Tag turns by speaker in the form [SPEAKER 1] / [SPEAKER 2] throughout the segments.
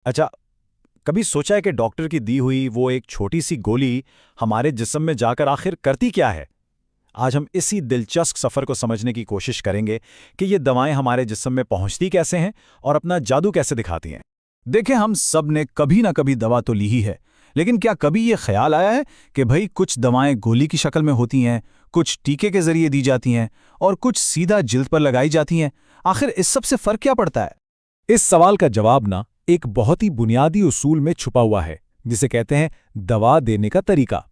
[SPEAKER 1] अच्छा, कभी सोचा है कि डॉक्टर की दी हुई वो एक छोटी सी गोली हमारे जिस्म में जाकर आखिर करती क्या है? आज हम इसी दिलचस्प सफ़र को समझने की कोशिश करेंगे कि ये दवाएं हमारे जिस्म में पहुंचती कैसे हैं और अपना जादू कैसे दिखाती हैं। देखें, हम सब ने कभी ना कभी दवा तो ली ही है, लेकिन क्या कभी ये ख्याल आया है कि भाई कुछ दवाएं गोली की शक्ल में होती हैं, कुछ टीके के जरिए दी जाती हैं और कुछ सीधा जिल्द पर लगाई जाती हैं? आखिर इस सब से फ़र्क क्या पड़ता है? इस सवाल का जवाब ना एक बहुत ही बुनियादी उसूल में छुपा हुआ है, जिसे कहते हैं दवा देने का तरीका।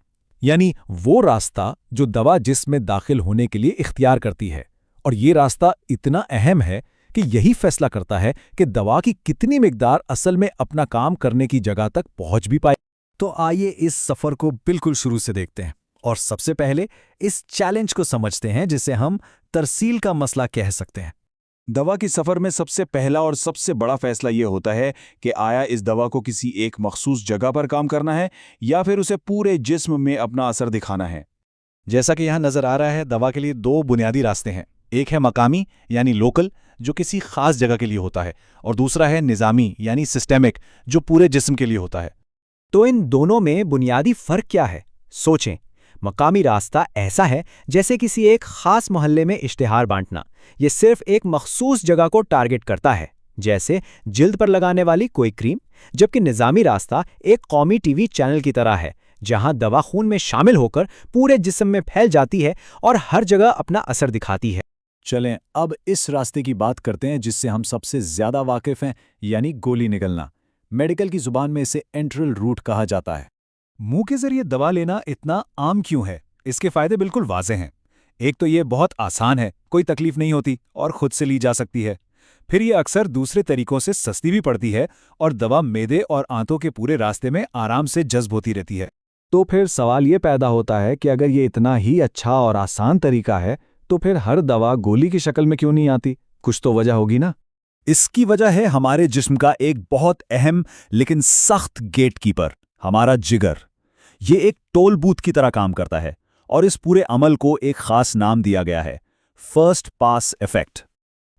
[SPEAKER 1] यानी वो रास्ता जो दवा जिस्म में दाखिल होने के लिए इख्तियार करती है। और ये रास्ता इतना अहम है कि यही फैसला करता है कि दवा की कितनी मिकदार असल में अपना काम करने की जगह तक पहुंच भी पाए। तो आइए इस सफर को बिल्कुल शुरू से देखते हैं और सबसे पहले इस चैलेंज को समझते हैं जिसे हम तरसील का मसला कह सकते हैं।
[SPEAKER 2] दवा की सफ़र में सबसे पहला और सबसे बड़ा फैसला ये होता है कि आया इस दवा को किसी एक मखसूस जगह पर काम करना है या फिर उसे पूरे जिस्म में अपना असर दिखाना है।
[SPEAKER 1] जैसा कि यहाँ नजर आ रहा है, दवा के लिए दो बुनियादी रास्ते हैं। एक है मकामी यानी लोकल, जो किसी खास जगह के लिए होता है, और दूसरा है निज़ामी यानी सिस्टेमिक, जो पूरे जिस्म के लिए होता है।
[SPEAKER 3] तो इन दोनों में बुनियादी फर्क क्या है? सोचें, मकामी रास्ता ऐसा है जैसे किसी एक खास मोहल्ले में इश्तिहार बांटना। ये सिर्फ एक मखसूस जगह को टारगेट करता है, जैसे जिल्द पर लगाने वाली कोई क्रीम। जबकि निज़ामी रास्ता एक कौमी टीवी चैनल की तरह है, जहां दवा खून में शामिल होकर पूरे जिस्म में फैल जाती है और हर जगह अपना असर दिखाती है।
[SPEAKER 1] चलें अब इस रास्ते की बात करते हैं जिससे हम सबसे ज्यादा वाकिफ हैं, यानी गोली निगलना। मेडिकल की जुबान में इसे एंट्रल रूट कहा जाता है। मुंह के जरिए दवा लेना इतना आम क्यों है? इसके फायदे बिल्कुल वाज़ेह हैं। एक तो ये बहुत आसान है, कोई तकलीफ नहीं होती और खुद से ली जा सकती है। फिर ये अक्सर दूसरे तरीकों से सस्ती भी पड़ती है और दवा मेदे और आंतों के पूरे रास्ते में आराम से जज्ब होती रहती है। तो फिर सवाल ये पैदा होता है कि अगर ये इतना ही अच्छा और आसान तरीका है, तो फिर हर दवा गोली की शक्ल में क्यों नहीं आती? कुछ तो वजह होगी ना। इसकी वजह है हमारे जिस्म का एक बहुत अहम लेकिन सख्त गेटकीपर, हमारा जिगर। ये एक टोल बूथ की तरह काम करता है और इस पूरे अमल को एक खास नाम दिया गया है, फर्स्ट पास इफेक्ट।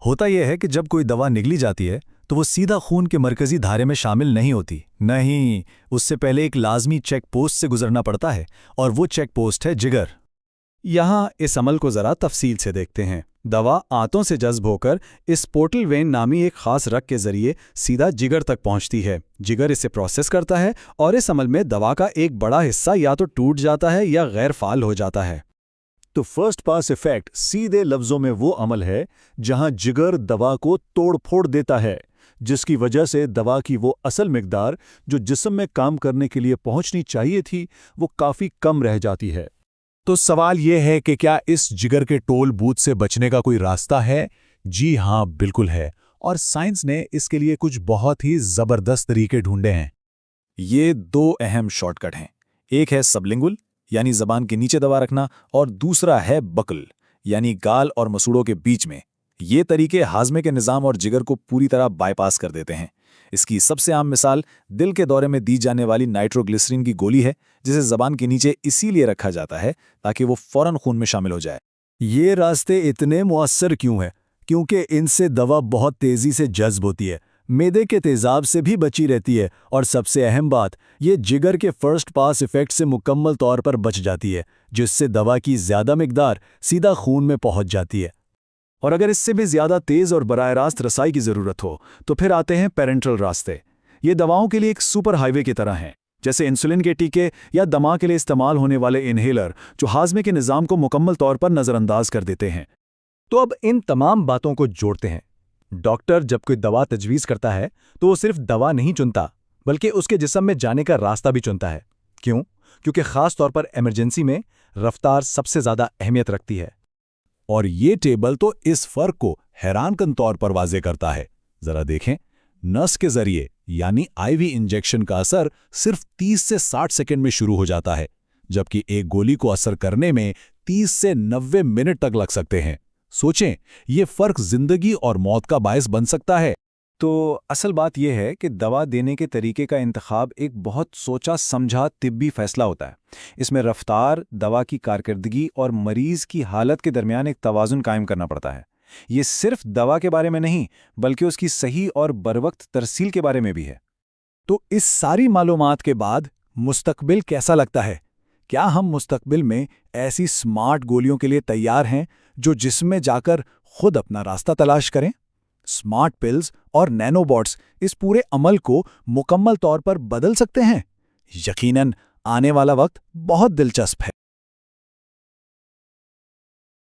[SPEAKER 1] होता यह है कि जब कोई दवा निगली जाती है तो वो सीधा खून के मरकजी धारे में शामिल नहीं होती। नहीं, उससे पहले एक लाजमी चेक पोस्ट से गुजरना पड़ता है, और वो चेक पोस्ट है जिगर। यहाँ इस अमल को ज़रा तफसील से देखते हैं। दवा आंतों से जज्ब होकर इस पोर्टल वेन नामी एक खास रग के जरिए सीधा जिगर तक पहुंचती है। जिगर इसे प्रोसेस करता है और इस अमल में दवा का एक बड़ा हिस्सा या तो टूट जाता है या गैर फाल हो जाता है। तो फर्स्ट पास इफेक्ट सीधे लफ्ज़ों में वो अमल है जहां जिगर दवा को तोड़ फोड़ देता है, जिसकी वजह से दवा की वो असल मिकदार जो जिस्म में काम करने के लिए पहुंचनी चाहिए थी, वो काफ़ी कम रह जाती है। तो सवाल यह है कि क्या इस जिगर के टोल बूथ से बचने का कोई रास्ता है? जी हाँ, बिल्कुल है, और साइंस ने इसके लिए कुछ बहुत ही ज़बरदस्त तरीके ढूंढे हैं। ये दो अहम शॉर्टकट हैं। एक है सबलिंगुल यानी ज़बान के नीचे दवा रखना, और दूसरा है बकल यानी गाल और मसूड़ों के बीच में। ये तरीके हाजमे के निज़ाम और जिगर को पूरी तरह बाईपास कर देते हैं। इसकी सबसे आम मिसाल दिल के दौरे में दी जाने वाली नाइट्रोग्लिसरीन की गोली है, जिसे ज़बान के नीचे इसीलिए रखा जाता है ताकि वो फौरन खून में शामिल हो जाए। ये रास्ते इतने मुअस्सर क्यों हैं? क्योंकि इनसे दवा बहुत तेज़ी से जज्ब होती है, मेदे के तेज़ाब से भी बची रहती है, और सबसे अहम बात, ये जिगर के फर्स्ट पास इफेक्ट से मुकम्मल तौर पर बच जाती है, जिससे दवा की ज़्यादा मिकदार सीधा खून में पहुंच जाती है। और अगर इससे भी ज़्यादा तेज़ और बराह रास्त रसाई की ज़रूरत हो तो फिर आते हैं पेरेंटल रास्ते। ये दवाओं के लिए एक सुपर हाईवे की तरह हैं, जैसे इंसुलिन के टीके या दमा के लिए इस्तेमाल होने वाले इन्हेलर, जो हाजमे के निज़ाम को मुकम्मल तौर पर नज़रअंदाज कर देते हैं। तो अब इन तमाम बातों को जोड़ते हैं। डॉक्टर जब कोई दवा तजवीज़ करता है तो वो सिर्फ दवा नहीं चुनता, बल्कि उसके जिस्म में जाने का रास्ता भी चुनता है। क्यों? क्योंकि ख़ास तौर पर इमरजेंसी में रफ्तार सबसे ज़्यादा अहमियत रखती है। और ये टेबल तो इस फर्क को हैरानकुन तौर पर वाज़े करता है। जरा देखें, नस के जरिए यानी आईवी इंजेक्शन का असर सिर्फ 30 से 60 सेकंड में शुरू हो जाता है, जबकि एक गोली को असर करने में 30 से 90 मिनट तक लग सकते हैं। सोचें, ये फर्क जिंदगी और मौत का बायस बन सकता है। तो असल बात यह है कि दवा देने के तरीके का इंतखाब एक बहुत सोचा समझा तिब्बी फैसला होता है। इसमें रफ्तार, दवा की कारकर्दगी और मरीज़ की हालत के दरमियान एक तवाज़ुन कायम करना पड़ता है। ये सिर्फ दवा के बारे में नहीं, बल्कि उसकी सही और बरवक्त तरसील के बारे में भी है। تو اس ساری معلومات کے بعد مستقبل کیسا لگتا ہے؟ کیا ہم مستقبل میں ایسی سمارٹ گولیوں کے لیے تیار ہیں جو جسم میں جا کر خود اپنا راستہ تلاش کریں؟ سمارٹ پلز اور نینو باٹس اس پورے عمل کو مکمل طور پر بدل سکتے ہیں؟ یقیناً آنے والا وقت بہت دلچسپ ہے۔